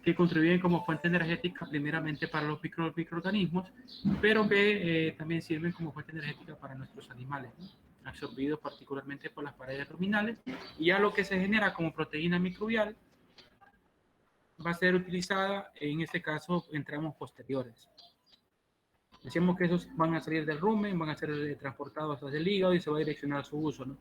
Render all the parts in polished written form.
que contribuyen como fuente energética primeramente para los microorganismos, pero que también sirven como fuente energética para nuestros animales, ¿no? Absorbidos particularmente por las paredes ruminales, y ya lo que se genera como proteína microbial va a ser utilizada, en este caso, en tramos posteriores. Decimos que esos van a salir del rumen, van a ser transportados hacia el hígado y se va a direccionar su uso, ¿no?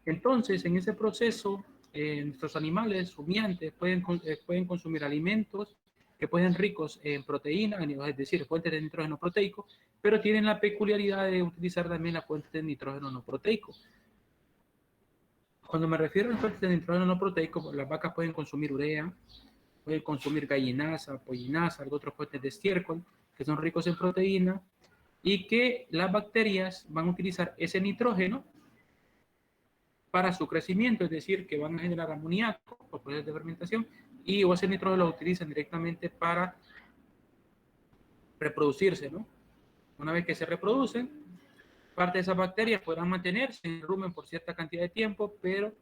Entonces, en ese proceso, nuestros animales rumiantes pueden consumir alimentos que pueden ser ricos en proteína, es decir, fuentes de nitrógeno proteico, pero tienen la peculiaridad de utilizar también la fuente de nitrógeno no proteico. Cuando me refiero a las fuentes de nitrógeno no proteico, las vacas pueden consumir urea, pueden consumir gallinaza, pollinaza, otras fuentes de estiércol, que son ricos en proteína, y que las bacterias van a utilizar ese nitrógeno para su crecimiento, es decir, que van a generar amoníaco por procesos de fermentación, y ese nitrógeno lo utilizan directamente para reproducirse, ¿no? Una vez que se reproducen, parte de esas bacterias podrán mantenerse en el rumen por cierta cantidad de tiempo, pero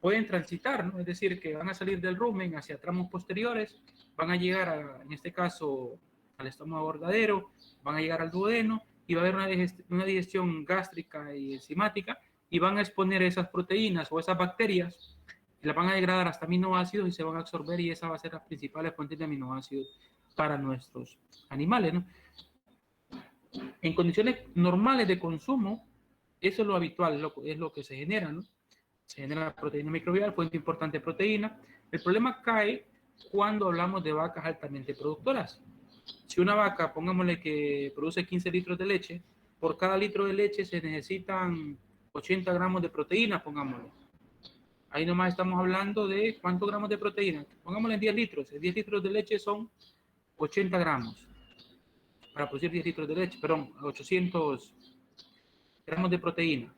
pueden transitar, ¿no? Es decir, que van a salir del rumen hacia tramos posteriores, van a llegar, en este caso, al estómago verdadero, van a llegar al duodeno, y va a haber una digestión gástrica y enzimática, y van a exponer esas proteínas o esas bacterias, y las van a degradar hasta aminoácidos y se van a absorber, y esa va a ser la principal fuente de aminoácidos para nuestros animales, ¿no? En condiciones normales de consumo, eso es lo habitual, es lo que se genera, ¿no? Se genera proteína microbial, fuente importante de proteína. El problema cae cuando hablamos de vacas altamente productoras. Si una vaca, pongámosle que produce 15 litros de leche, por cada litro de leche se necesitan 80 gramos de proteína, pongámosle. Ahí nomás estamos hablando de cuántos gramos de proteína. Pongámosle en 10 litros. 10 litros de leche son 80 gramos. Para producir 10 litros de leche, perdón, 800 gramos de proteína.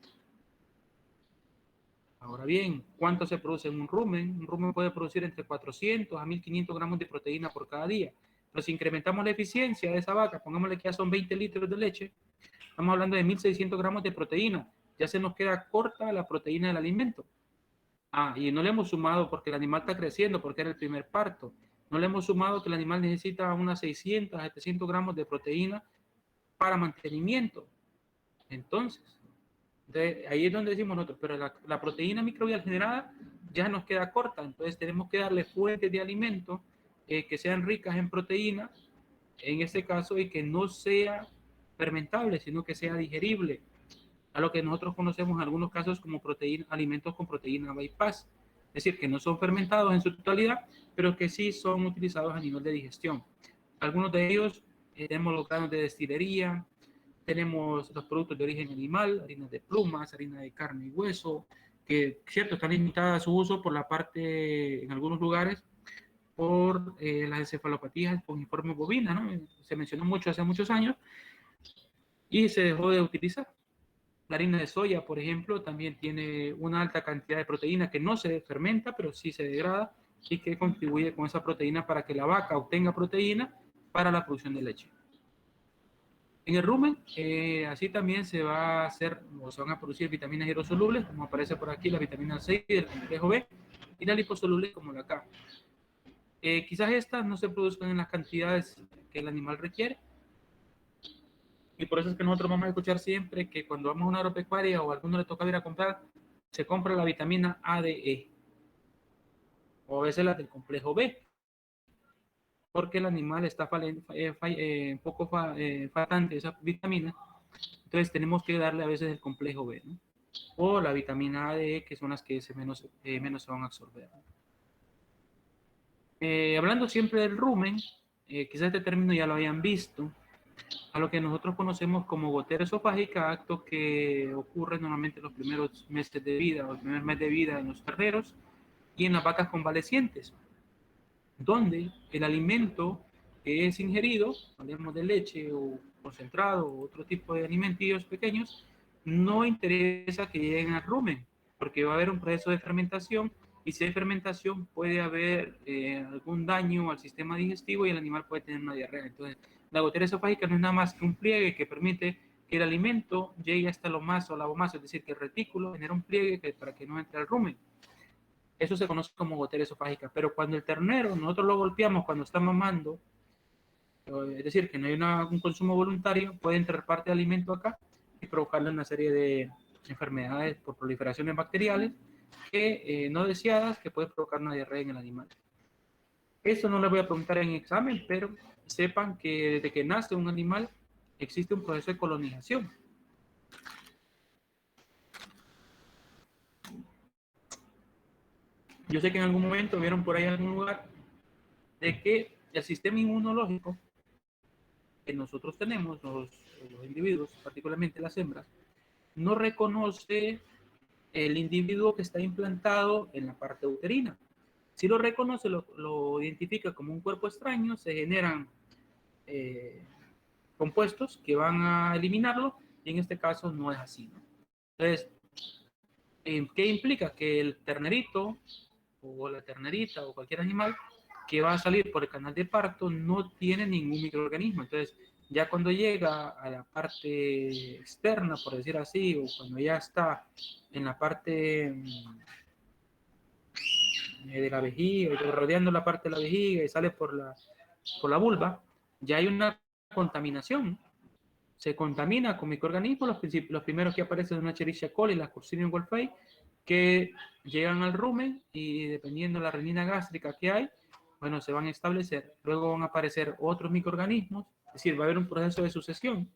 Ahora bien, ¿cuánto se produce en un rumen? Un rumen puede producir entre 400 a 1500 gramos de proteína por cada día. Pero si incrementamos la eficiencia de esa vaca, pongámosle que ya son 20 litros de leche, estamos hablando de 1600 gramos de proteína. Ya se nos queda corta la proteína del alimento. Y no le hemos sumado porque el animal está creciendo, porque era el primer parto. No le hemos sumado que el animal necesita unas 600 a 700 gramos de proteína para mantenimiento. Entonces, ahí es donde decimos nosotros, pero la proteína microbial generada ya nos queda corta, entonces tenemos que darle fuentes de alimento que sean ricas en proteína, en este caso, y que no sea fermentable, sino que sea digerible, a lo que nosotros conocemos en algunos casos como alimentos con proteína bypass, es decir, que no son fermentados en su totalidad, pero que sí son utilizados a nivel de digestión. Algunos de ellos tenemos los granos de destilería, tenemos los productos de origen animal, harina de plumas, harina de carne y hueso, que, cierto, están limitadas a su uso por la parte, en algunos lugares, por las encefalopatías con informe bovina, ¿no? Se mencionó mucho hace muchos años y se dejó de utilizar. La harina de soya, por ejemplo, también tiene una alta cantidad de proteína que no se fermenta, pero sí se degrada y que contribuye con esa proteína para que la vaca obtenga proteína para la producción de leche. En el rumen, así también se va a hacer, o se van a producir vitaminas hidrosolubles, como aparece por aquí, la vitamina C y el complejo B, y las liposolubles como la K. Quizás estas no se produzcan en las cantidades que el animal requiere, y por eso es que nosotros vamos a escuchar siempre que cuando vamos a una agropecuaria o a alguno le toca ir a comprar, se compra la vitamina A, D, E, o a veces la del complejo B, porque el animal está un poco faltante de esa vitamina, entonces tenemos que darle a veces el complejo B, ¿no? O la vitamina A, D, E, que son las que menos se van a absorber. Hablando siempre del rumen, quizás este término ya lo hayan visto, a lo que nosotros conocemos como gotera esofágica, acto que ocurre normalmente en los primeros meses de vida, o el primer mes de vida en los terneros y en las vacas convalecientes, donde el alimento que es ingerido, hablemos de leche o concentrado o otro tipo de alimentillos pequeños, no interesa que lleguen al rumen, porque va a haber un proceso de fermentación, y si hay fermentación puede haber algún daño al sistema digestivo y el animal puede tener una diarrea. Entonces, la gotera esofágica no es nada más que un pliegue que permite que el alimento llegue hasta el omaso o la vomazo, es decir, que el retículo genera un pliegue para que no entre al rumen. Eso se conoce como gotera esofágica. Pero cuando el ternero, nosotros lo golpeamos cuando está mamando, es decir, que no hay un consumo voluntario, puede entrar parte de alimento acá y provocarle una serie de enfermedades por proliferaciones bacteriales que no deseadas, que puede provocar una diarrea en el animal. Eso no les voy a preguntar en examen, pero sepan que desde que nace un animal existe un proceso de colonización. Yo sé que en algún momento vieron por ahí en algún lugar de que el sistema inmunológico que nosotros tenemos, los individuos, particularmente las hembras, no reconoce el individuo que está implantado en la parte uterina. Si lo reconoce, lo identifica como un cuerpo extraño, se generan compuestos que van a eliminarlo, y en este caso no es así, ¿no? Entonces, ¿qué implica? Que el ternerito o la ternerita o cualquier animal que va a salir por el canal de parto no tiene ningún microorganismo. Entonces, ya cuando llega a la parte externa, por decir así, o cuando ya está en la parte de la vejiga, rodeando la parte de la vejiga y sale por la vulva, ya hay una contaminación. Se contamina con microorganismos, los primeros que aparecen son una Escherichia coli, la Clostridium wolfei, que llegan al rumen y dependiendo de la renina gástrica que hay, bueno, se van a establecer. Luego van a aparecer otros microorganismos, es decir, va a haber un proceso de sucesión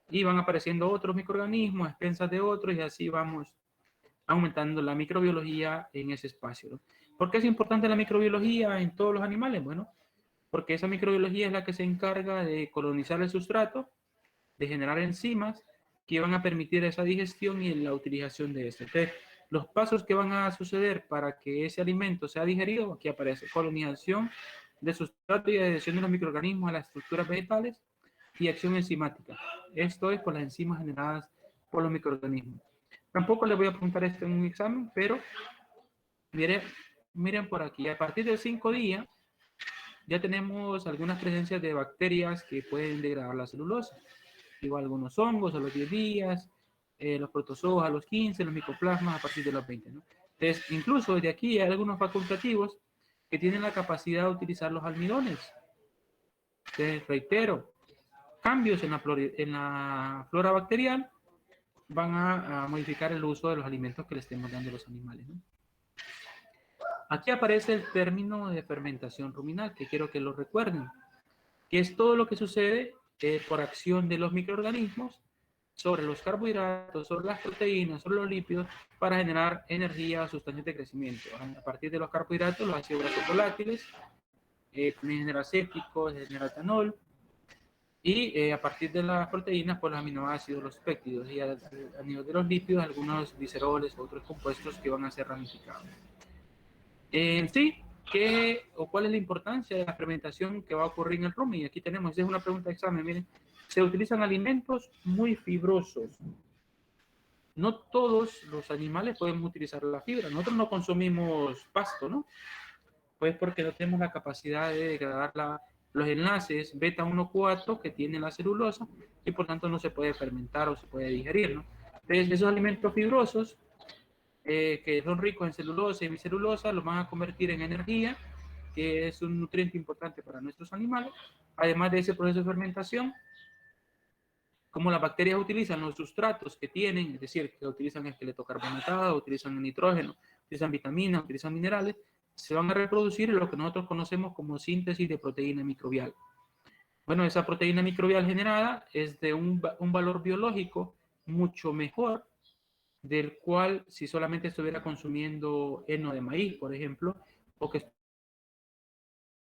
y van apareciendo otros microorganismos, expensas de otros, y así vamos aumentando la microbiología en ese espacio, ¿no? ¿Por qué es importante la microbiología en todos los animales? Bueno, porque esa microbiología es la que se encarga de colonizar el sustrato, de generar enzimas que van a permitir esa digestión y la utilización de este. Entonces, los pasos que van a suceder para que ese alimento sea digerido, aquí aparece colonización de sustrato y adhesión de los microorganismos a las estructuras vegetales y acción enzimática. Esto es por las enzimas generadas por los microorganismos. Tampoco les voy a preguntar esto en un examen, pero miren por aquí, a partir del 5 días ya tenemos algunas presencias de bacterias que pueden degradar la celulosa. Igual algunos hongos a los 10 días, los protozoos a los 15, los micoplasmas a partir de los 20, ¿no? Entonces, incluso desde aquí hay algunos facultativos que tienen la capacidad de utilizar los almidones. Entonces, reitero, cambios en la flora bacterial van a modificar el uso de los alimentos que le estemos dando a los animales, ¿no? Aquí aparece el término de fermentación ruminal, que quiero que lo recuerden, que es todo lo que sucede por acción de los microorganismos sobre los carbohidratos, sobre las proteínas, sobre los lípidos, para generar energía o sustancias de crecimiento. A partir de los carbohidratos, los ácidos grasos volátiles, también genera acéticos, genera etanol, y a partir de las proteínas, pues los aminoácidos, los péptidos, y a nivel de los lípidos, algunos gliceroles, otros compuestos que van a ser ramificados. Sí, ¿qué o cuál es la importancia de la fermentación que va a ocurrir en el rumen? Y aquí tenemos, esa es una pregunta de examen, miren, se utilizan alimentos muy fibrosos. No todos los animales pueden utilizar la fibra. Nosotros no consumimos pasto, ¿no? Pues porque no tenemos la capacidad de degradar los enlaces beta 1,4 que tiene la celulosa y por tanto no se puede fermentar o se puede digerir, ¿no? Entonces, esos alimentos fibrosos que son ricos en celulosa y bicelulosa, los van a convertir en energía, que es un nutriente importante para nuestros animales. Además de ese proceso de fermentación, como las bacterias utilizan los sustratos que tienen, es decir, que utilizan esqueleto carbonatado, utilizan nitrógeno, utilizan vitaminas, utilizan minerales, se van a reproducir en lo que nosotros conocemos como síntesis de proteína microbial. Bueno, esa proteína microbial generada es de un valor biológico mucho mejor del cual si solamente estuviera consumiendo heno de maíz, por ejemplo, o que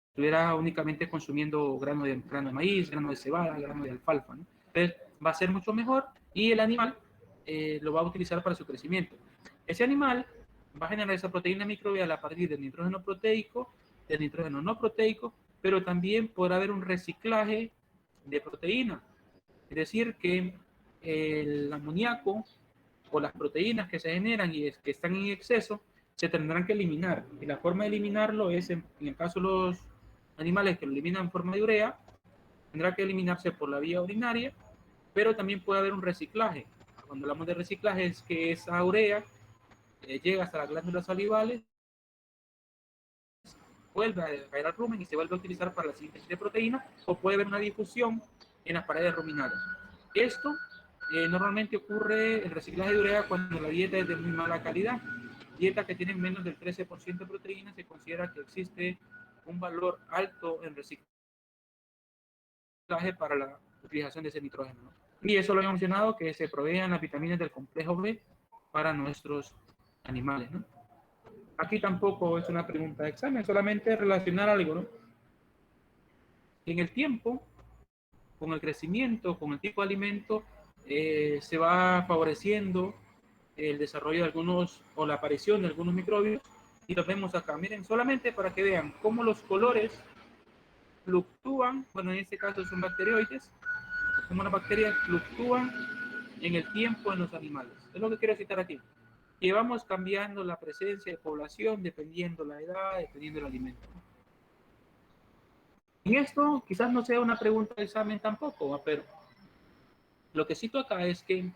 estuviera únicamente consumiendo grano de maíz, grano de cebada, grano de alfalfa, ¿no? Entonces va a ser mucho mejor y el animal lo va a utilizar para su crecimiento. Ese animal va a generar esa proteína microbial a partir del nitrógeno proteico, del nitrógeno no proteico, pero también podrá haber un reciclaje de proteína. Es decir, que el amoníaco o las proteínas que se generan y que están en exceso se tendrán que eliminar. Y la forma de eliminarlo es, en el caso de los animales que lo eliminan en forma de urea, tendrá que eliminarse por la vía urinaria, pero también puede haber un reciclaje. Cuando hablamos de reciclaje es que esa urea llega hasta las glándulas salivales vuelve a caer al rumen y se vuelve a utilizar para la síntesis de proteína, o puede haber una difusión en las paredes ruminales. Esto normalmente ocurre el reciclaje de urea cuando la dieta es de muy mala calidad. Dietas que tienen menos del 13% de proteína se considera que existe un valor alto en reciclaje para la utilización de ese nitrógeno, ¿no? Y eso lo había mencionado, que se provean las vitaminas del complejo B para nuestros animales, ¿no? Aquí tampoco es una pregunta de examen, solamente relacionar algo, ¿no? En el tiempo, con el crecimiento, con el tipo de alimento, se va favoreciendo el desarrollo de algunos, o la aparición de algunos microbios, y los vemos acá. Miren, solamente para que vean cómo los colores fluctúan, bueno, en este caso son bacteroides, como las bacterias fluctúan en el tiempo en los animales. Es lo que quiero citar aquí. Y vamos cambiando la presencia de población dependiendo la edad, dependiendo el alimento. En esto quizás no sea una pregunta de examen tampoco, pero lo que cito acá es que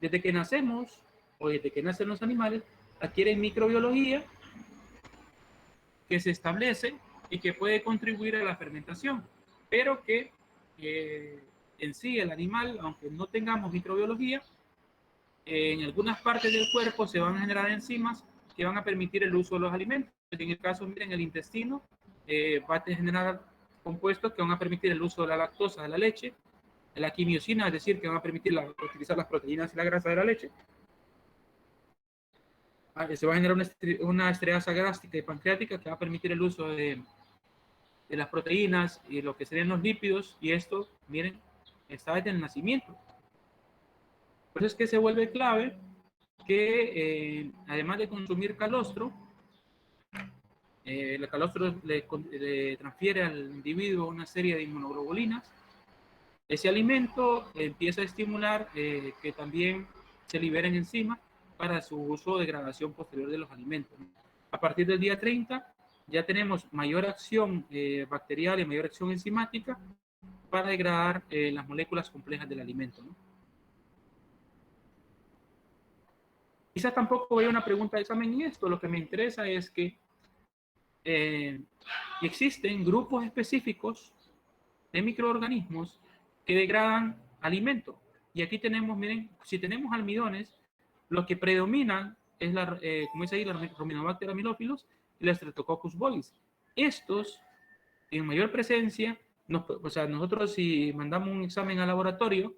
desde que nacemos, o desde que nacen los animales, adquieren microbiología que se establece y que puede contribuir a la fermentación, pero que en sí el animal, aunque no tengamos microbiología, en algunas partes del cuerpo se van a generar enzimas que van a permitir el uso de los alimentos. En el caso, miren, el intestino va a generar compuestos que van a permitir el uso de la lactosa de la leche, de la quimiosina, es decir, que van a permitir utilizar las proteínas y la grasa de la leche. Se va a generar una estereasa gástrica y pancreática que va a permitir el uso de las proteínas y lo que serían los lípidos, y esto, miren, está desde el nacimiento. Por eso es que se vuelve clave que además de consumir calostro, el calostro le transfiere al individuo una serie de inmunoglobulinas. Ese alimento empieza a estimular que también se liberen enzimas para su uso o degradación posterior de los alimentos. A partir del día 30 ya tenemos mayor acción bacterial y mayor acción enzimática para degradar las moléculas complejas del alimento, ¿no? Quizás tampoco vaya una pregunta de examen y esto, lo que me interesa es que existen grupos específicos de microorganismos que degradan alimentos. Y aquí tenemos, miren, si tenemos almidones, los que predominan es como dice ahí, la Ruminobacter amylophilos y la Streptococcus bovis. Estos, en mayor presencia, o sea, nosotros si mandamos un examen al laboratorio,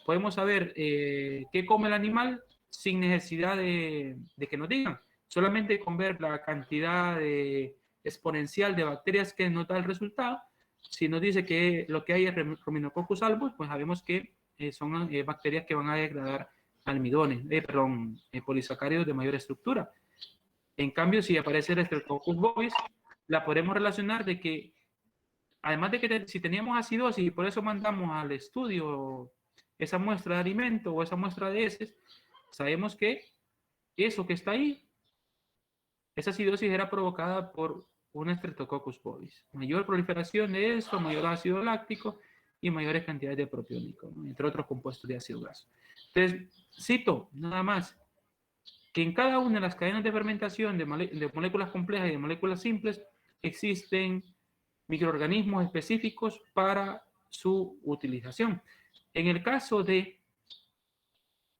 podemos saber qué come el animal sin necesidad de que nos digan. Solamente con ver la cantidad exponencial de bacterias que nos da el resultado, si nos dice que lo que hay es Ruminococcus albus, pues sabemos que son bacterias que van a degradar almidones, polisacáridos de mayor estructura. En cambio, si aparece el Streptococcus bovis, la podemos relacionar de que, además de que si teníamos acidosis y por eso mandamos al estudio esa muestra de alimento o esa muestra de heces, sabemos que eso que está ahí, esa acidosis era provocada por un Streptococcus bovis. Mayor proliferación de esto, mayor ácido láctico y mayores cantidades de propiónico, ¿no? Entre otros compuestos de ácido graso. Entonces, cito nada más que en cada una de las cadenas de fermentación de moléculas complejas y de moléculas simples existen microorganismos específicos para su utilización. En el caso de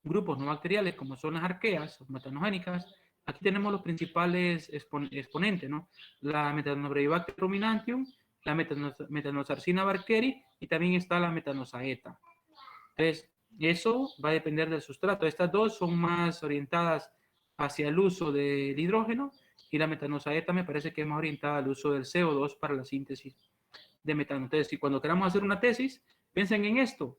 grupos no bacteriales, como son las arqueas o metanogénicas, aquí tenemos los principales exponentes, ¿no? La Metanobrevibacter ruminantium, la Metanosarcina barkeri y también está la Metanosaeta. Entonces, eso va a depender del sustrato. Estas dos son más orientadas hacia el uso del hidrógeno y la metanosaeta me parece que es más orientada al uso del CO2 para la síntesis de metano. Entonces, si cuando queramos hacer una tesis, piensen en esto.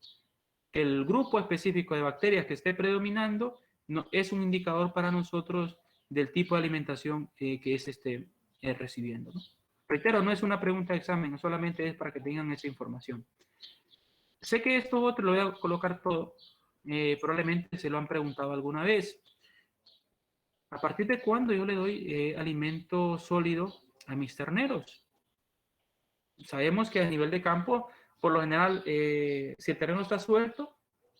El grupo específico de bacterias que esté predominando no, es un indicador para nosotros del tipo de alimentación que es recibiendo, ¿no? Reitero, no es una pregunta de examen, solamente es para que tengan esa información. Sé que esto otro lo voy a colocar todo, probablemente se lo han preguntado alguna vez. ¿A partir de cuándo yo le doy alimento sólido a mis terneros? Sabemos que a nivel de campo, por lo general, si el terreno está suelto,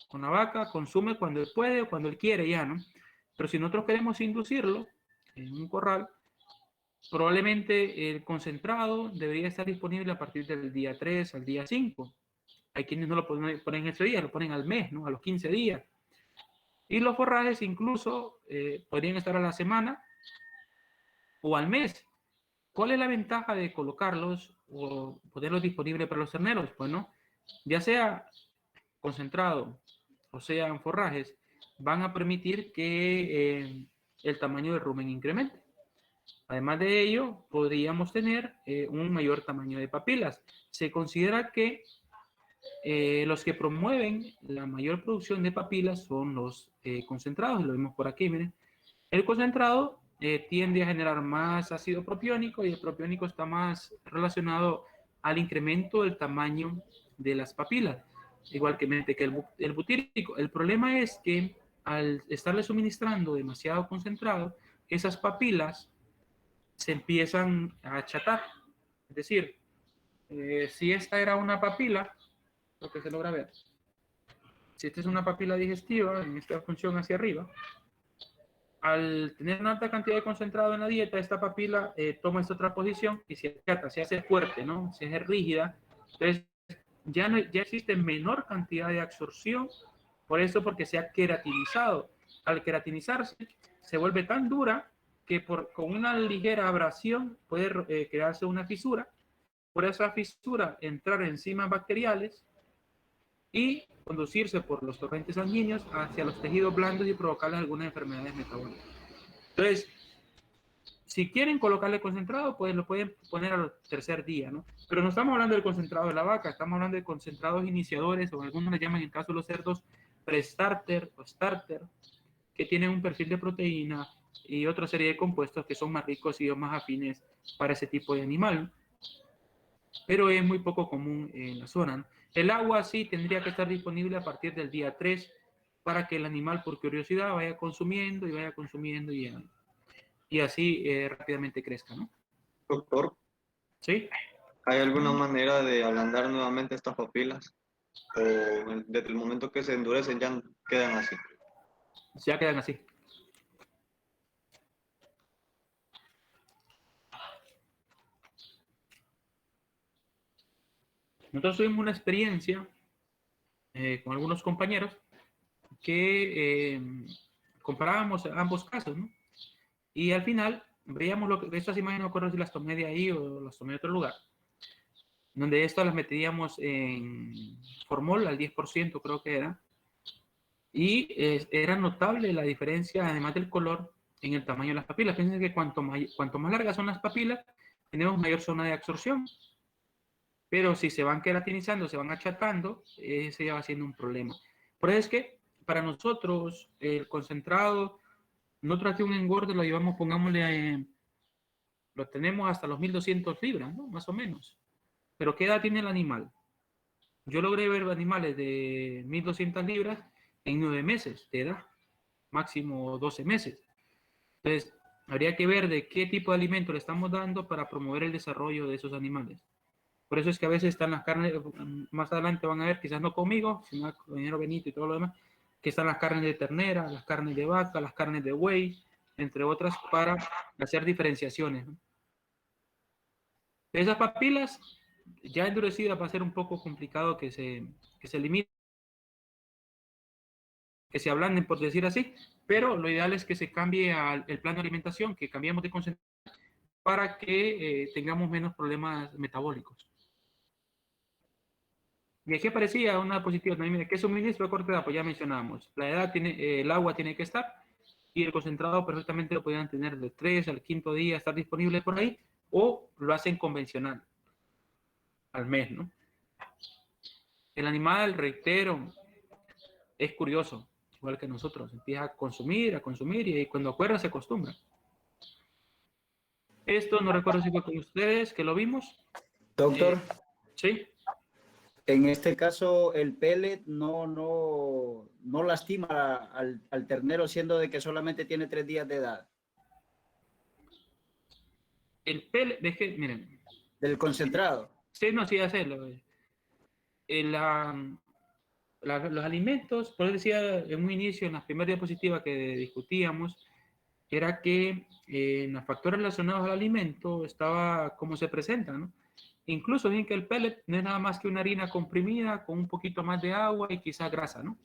con la vaca, consume cuando él puede o cuando él quiere ya, ¿no? Pero si nosotros queremos inducirlo en un corral, Probablemente el concentrado debería estar disponible a partir del día 3 al día 5. Hay quienes no lo ponen ese día, lo ponen al mes, ¿no? A los 15 días. Y los forrajes incluso podrían estar a la semana o al mes. ¿Cuál es la ventaja de colocarlos o ponerlos disponibles para los terneros? Bueno, ya sea concentrado o sean forrajes, van a permitir que el tamaño del rumen incremente. Además de ello, podríamos tener un mayor tamaño de papilas. Se considera que los que promueven la mayor producción de papilas son los concentrados, lo vemos por aquí, miren. El concentrado tiende a generar más ácido propiónico y el propiónico está más relacionado al incremento del tamaño de las papilas, igualmente que el butírico. El problema es que al estarle suministrando demasiado concentrado, esas papilas se empiezan a achatar. Es decir, si esta era una papila, lo que se logra ver, si esta es una papila digestiva, en esta función hacia arriba, al tener una alta cantidad de concentrado en la dieta, esta papila toma esta otra posición y se achata, se hace fuerte, ¿no? Se hace rígida. Entonces, ya existe menor cantidad de absorción, por eso porque se ha queratinizado. Al queratinizarse, se vuelve tan dura que con una ligera abrasión puede crearse una fisura. Por esa fisura, entrar enzimas bacteriales y conducirse por los torrentes sanguíneos hacia los tejidos blandos y provocarles algunas enfermedades metabólicas. Entonces, si quieren colocarle concentrado, pues lo pueden poner al tercer día, ¿no? Pero no estamos hablando del concentrado de la vaca, estamos hablando de concentrados iniciadores, o algunos le llaman en el caso de los cerdos pre-starter o starter, que tienen un perfil de proteína y otra serie de compuestos que son más ricos y más afines para ese tipo de animal, pero es muy poco común en la zona. El agua sí tendría que estar disponible a partir del día 3 para que el animal por curiosidad vaya consumiendo y vaya consumiendo y así rápidamente crezca, ¿no? Doctor, ¿Sí? ¿hay alguna manera de ablandar nuevamente estas papilas? ¿O desde el momento que se endurecen ya quedan así? Ya quedan así. Nosotros tuvimos una experiencia con algunos compañeros que comparábamos ambos casos, ¿no? Y al final veíamos estas imágenes, no recuerdo si las tomé de ahí o las tomé de otro lugar, donde estas las metíamos en formol al 10%, creo que era, y era notable la diferencia, además del color, en el tamaño de las papilas. Fíjense que cuanto más largas son las papilas, tenemos mayor zona de absorción. Pero si se van queratinizando, se van achatando, ese ya va siendo un problema. Por eso es que para nosotros el concentrado, nosotros aquí un engorde lo llevamos, pongámosle, lo tenemos hasta los 1200 libras, ¿no? Más o menos. Pero ¿qué edad tiene el animal? Yo logré ver animales de 1200 libras en 9 meses de edad, máximo 12 meses. Entonces, habría que ver de qué tipo de alimento le estamos dando para promover el desarrollo de esos animales. Por eso es que a veces están las carnes, más adelante van a ver, quizás no conmigo, sino con el compañero Benito y todo lo demás, que están las carnes de ternera, las carnes de vaca, las carnes de buey, entre otras, para hacer diferenciaciones, ¿no? Esas papilas ya endurecidas va a ser un poco complicado que se limiten, que se ablanden, por decir así, pero lo ideal es que se cambie el plan de alimentación, que cambiemos de concentración para que tengamos menos problemas metabólicos. Y aquí aparecía una diapositiva también, mire, ¿qué suministro de corta edad? Pues ya mencionábamos, la edad tiene, el agua tiene que estar y el concentrado perfectamente lo podían tener del 3 al 5.º día, estar disponible por ahí, o lo hacen convencional, al mes, ¿no? El animal, reitero, es curioso, igual que nosotros, empieza a consumir y cuando acuerda se acostumbra. Esto no recuerdo si fue con ustedes que lo vimos. Doctor, Sí. en este caso el pellet no lastima al ternero, siendo de que solamente tiene 3 días de edad. El pellet, miren. Del concentrado. Sí, no, sí, hacerlo. Los alimentos, por eso decía en un inicio, en las primeras diapositivas que discutíamos, era que en los factores relacionados al alimento estaba cómo se presenta, ¿no? Incluso bien que el pellet no es nada más que una harina comprimida con un poquito más de agua y quizás grasa, ¿no?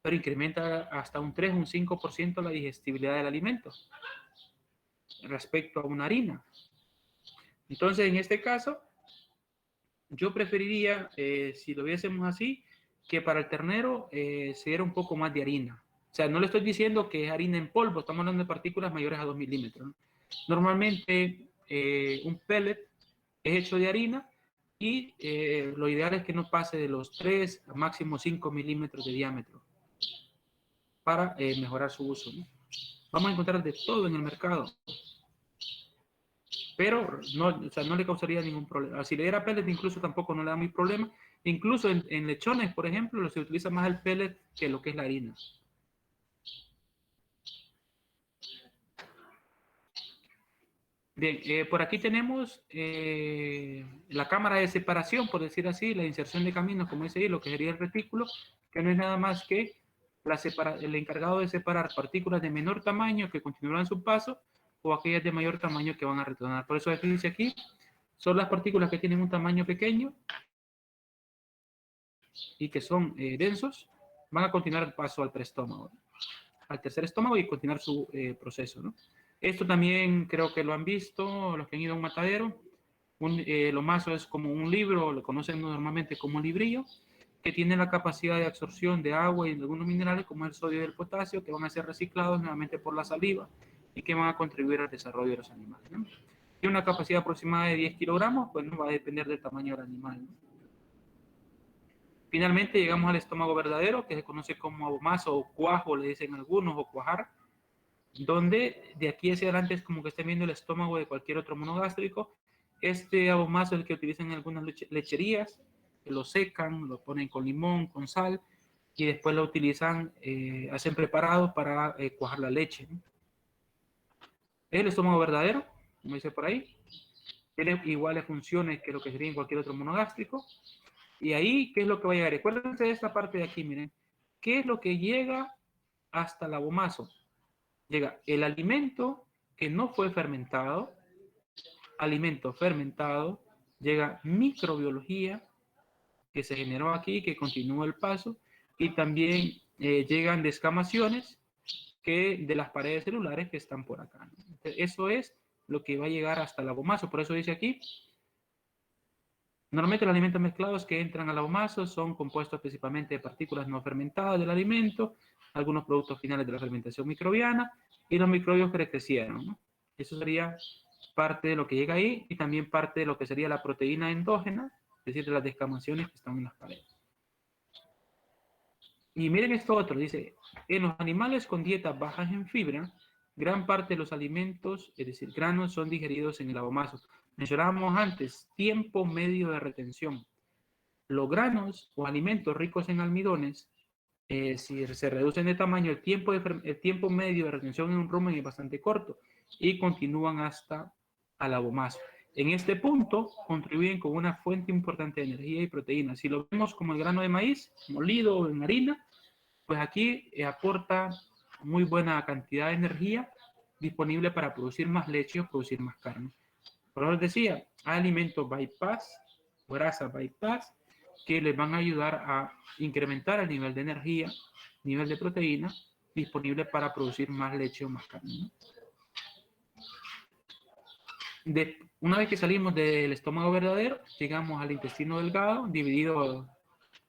Pero incrementa hasta un 3, un 5% la digestibilidad del alimento respecto a una harina. Entonces, en este caso, yo preferiría, si lo viésemos así, que para el ternero se diera un poco más de harina. O sea, no le estoy diciendo que es harina en polvo, estamos hablando de partículas mayores a 2 milímetros, ¿no? Normalmente, un pellet es hecho de harina y lo ideal es que no pase de los 3 a máximo 5 milímetros de diámetro para mejorar su uso, ¿no? Vamos a encontrar de todo en el mercado, pero no, o sea, no le causaría ningún problema. Si le diera pellet, incluso tampoco no le da muy problema. Incluso en lechones, por ejemplo, se utiliza más el pellet que lo que es la harina. Bien, por aquí tenemos la cámara de separación, por decir así, la inserción de caminos, como dice ahí, lo que sería el retículo, que no es nada más que el encargado de separar partículas de menor tamaño que continuarán su paso o aquellas de mayor tamaño que van a retornar. Por eso dice aquí, son las partículas que tienen un tamaño pequeño y que son densos, van a continuar el paso al preestómago, al tercer estómago y continuar su proceso, ¿no? Esto también creo que lo han visto los que han ido a un matadero. Lo mazo es como un libro, lo conocen normalmente como librillo, que tiene la capacidad de absorción de agua y de algunos minerales como el sodio y el potasio, que van a ser reciclados nuevamente por la saliva y que van a contribuir al desarrollo de los animales, ¿no? Tiene una capacidad aproximada de 10 kilogramos, pues no va a depender del tamaño del animal, ¿no? Finalmente llegamos al estómago verdadero, que se conoce como abomazo o cuajo, le dicen algunos, o cuajar, donde de aquí hacia adelante es como que estén viendo el estómago de cualquier otro monogástrico. Este abomazo es el que utilizan en algunas lecherías, que lo secan, lo ponen con limón, con sal, y después lo utilizan, hacen preparados para cuajar la leche, ¿no? El estómago verdadero, como dice por ahí, tiene iguales funciones que lo que sería en cualquier otro monogástrico. Y ahí, ¿qué es lo que va a llegar? Recuérdense de esta parte de aquí, miren. ¿Qué es lo que llega hasta el abomazo? Llega el alimento que no fue fermentado, alimento fermentado, llega microbiología que se generó aquí, que continúa el paso, y también llegan descamaciones que de las paredes celulares que están por acá, ¿no? Entonces, eso es lo que va a llegar hasta el abomazo. Por eso dice aquí, normalmente los alimentos mezclados que entran al abomazo son compuestos principalmente de partículas no fermentadas del alimento, algunos productos finales de la fermentación microbiana y los microbios que crecieron, ¿no? Eso sería parte de lo que llega ahí y también parte de lo que sería la proteína endógena, es decir, de las descamaciones que están en las paredes. Y miren esto otro, dice, en los animales con dietas bajas en fibra, gran parte de los alimentos, es decir, granos, son digeridos en el abomazo. Mencionábamos antes, tiempo medio de retención. Los granos o alimentos ricos en almidones, si se reducen de tamaño, el tiempo medio de retención en un rumen es bastante corto y continúan hasta al abomazo. En este punto, contribuyen con una fuente importante de energía y proteína. Si lo vemos como el grano de maíz, molido en harina, pues aquí aporta muy buena cantidad de energía disponible para producir más leche o producir más carne. Por eso les decía, hay alimentos bypass, grasas bypass, que les van a ayudar a incrementar el nivel de energía, nivel de proteína disponible para producir más leche o más carne, ¿no? Una vez que salimos del estómago verdadero, llegamos al intestino delgado, dividido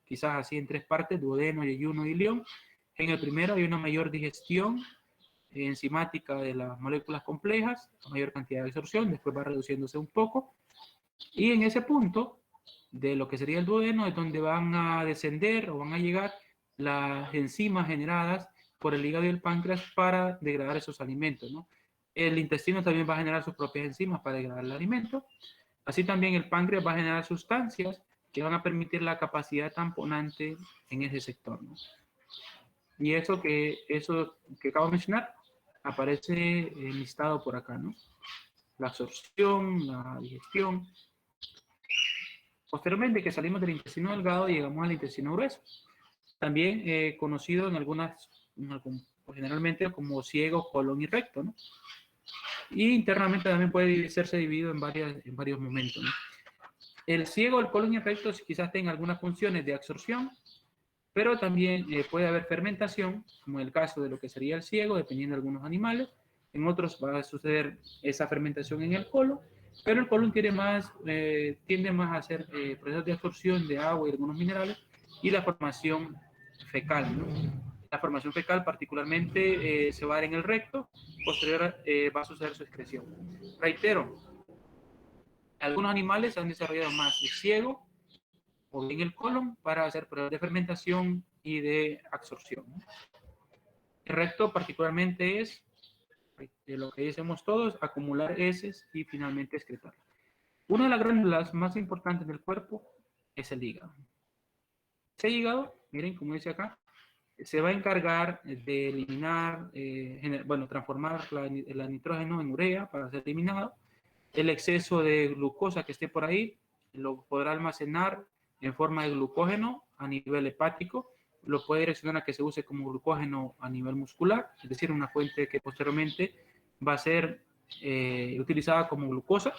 quizás así en tres partes, duodeno, yeyuno y ilión. En el primero hay una mayor digestión enzimática de las moléculas complejas, mayor cantidad de absorción, después va reduciéndose un poco. Y en ese punto de lo que sería el duodeno es donde van a descender o van a llegar las enzimas generadas por el hígado y el páncreas para degradar esos alimentos, ¿no? El intestino también va a generar sus propias enzimas para degradar el alimento. Así también el páncreas va a generar sustancias que van a permitir la capacidad tamponante en ese sector, ¿no? Y eso que acabo de mencionar aparece listado por acá, ¿no? La absorción, la digestión. Posteriormente que salimos del intestino delgado, llegamos al intestino grueso. También conocido en algún generalmente como ciego, colon y recto, ¿no? Y internamente también puede serse dividido en varios momentos, ¿no? El ciego, el colon y el recto quizás tengan algunas funciones de absorción, pero también puede haber fermentación, como en el caso de lo que sería el ciego, dependiendo de algunos animales. En otros va a suceder esa fermentación en el colon, pero el colon tiende más a hacer procesos de absorción de agua y algunos minerales y la formación fecal, ¿no? La formación fecal particularmente se va a dar en el recto, posterior va a suceder su excreción. Reitero, algunos animales han desarrollado más el ciego o bien el colon para hacer pruebas de fermentación y de absorción. El recto particularmente es lo que decimos todos, acumular heces y finalmente excretar. Una de las glándulas más importantes del cuerpo es el hígado. Ese hígado, miren como dice acá, se va a encargar de eliminar, transformar el nitrógeno en urea para ser eliminado. El exceso de glucosa que esté por ahí lo podrá almacenar en forma de glucógeno a nivel hepático, lo puede direccionar a que se use como glucógeno a nivel muscular, es decir, una fuente que posteriormente va a ser utilizada como glucosa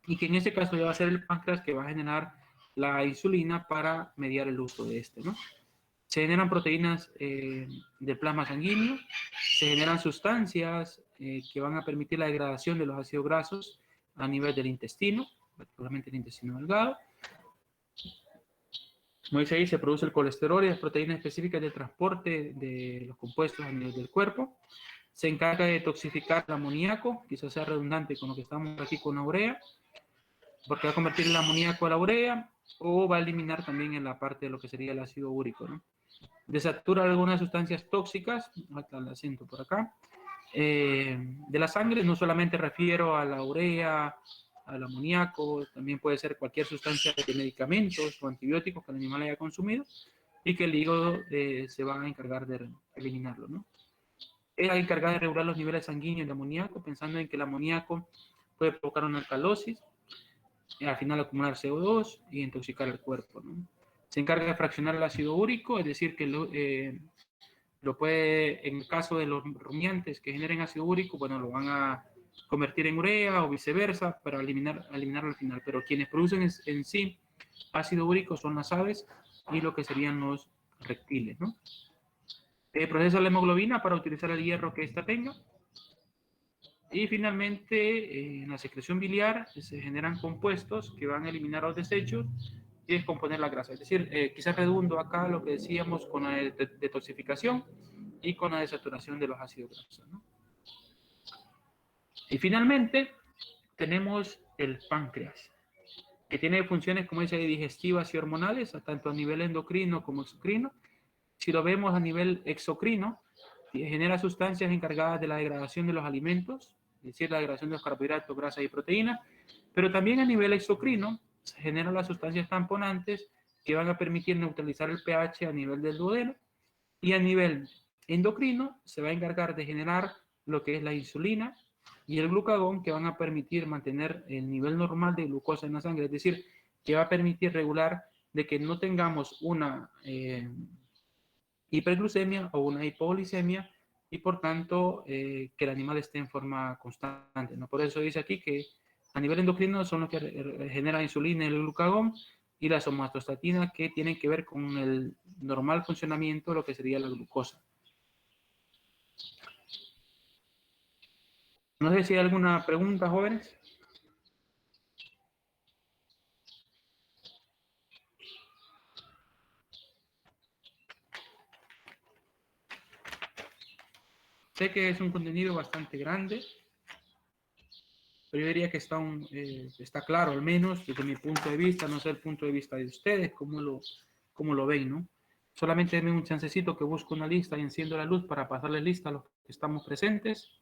y que en este caso ya va a ser el páncreas que va a generar la insulina para mediar el uso de este, ¿no? Se generan proteínas del plasma sanguíneo, se generan sustancias que van a permitir la degradación de los ácidos grasos a nivel del intestino, particularmente el intestino delgado. Como dice ahí, se produce el colesterol y las proteínas específicas de transporte de los compuestos a nivel del cuerpo. Se encarga de detoxificar el amoníaco, quizás sea redundante con lo que estamos aquí con la urea, porque va a convertir el amoníaco a la urea o va a eliminar también en la parte de lo que sería el ácido úrico, ¿no? Desatura algunas sustancias tóxicas, acá el acento por acá, de la sangre. No solamente refiero a la urea, al amoníaco, también puede ser cualquier sustancia de medicamentos o antibióticos que el animal haya consumido y que el hígado se va a encargar de eliminarlo, ¿no? Es encargada de regular los niveles sanguíneos de amoníaco, pensando en que el amoníaco puede provocar una alcalosis, y al final acumular CO2 y intoxicar el cuerpo, ¿no? Se encarga de fraccionar el ácido úrico, es decir, que lo puede, en el caso de los rumiantes que generen ácido úrico, bueno, lo van a convertir en urea o viceversa para eliminarlo al final. Pero quienes producen en sí ácido úrico son las aves y lo que serían los reptiles, ¿no? Procesa la hemoglobina para utilizar el hierro que ésta tenga. Y finalmente, en la secreción biliar se generan compuestos que van a eliminar los desechos y descomponer la grasa. Es decir, quizás redundo acá lo que decíamos con la detoxificación y con la desaturación de los ácidos grasos, ¿no? Y finalmente, tenemos el páncreas, que tiene funciones, como dice, digestivas y hormonales, tanto a nivel endocrino como exocrino. Si lo vemos a nivel exocrino, genera sustancias encargadas de la degradación de los alimentos, es decir, la degradación de los carbohidratos, grasas y proteínas, pero también a nivel exocrino se generan las sustancias tamponantes que van a permitir neutralizar el pH a nivel del duodeno, y a nivel endocrino se va a encargar de generar lo que es la insulina y el glucagón, que van a permitir mantener el nivel normal de glucosa en la sangre, es decir, que va a permitir regular de que no tengamos una hiperglucemia o una hipoglicemia y por tanto que el animal esté en forma constante, ¿no? Por eso dice aquí que a nivel endocrino son los que generan insulina y el glucagón, y la somatostatina, que tienen que ver con el normal funcionamiento de lo que sería la glucosa. No sé si hay alguna pregunta, jóvenes. Sé que es un contenido bastante grande, pero yo diría que está claro, al menos desde mi punto de vista, no sé el punto de vista de ustedes, cómo lo ven, ¿no? Solamente denme un chancecito que busco una lista y enciendo la luz para pasarles lista a los que estamos presentes.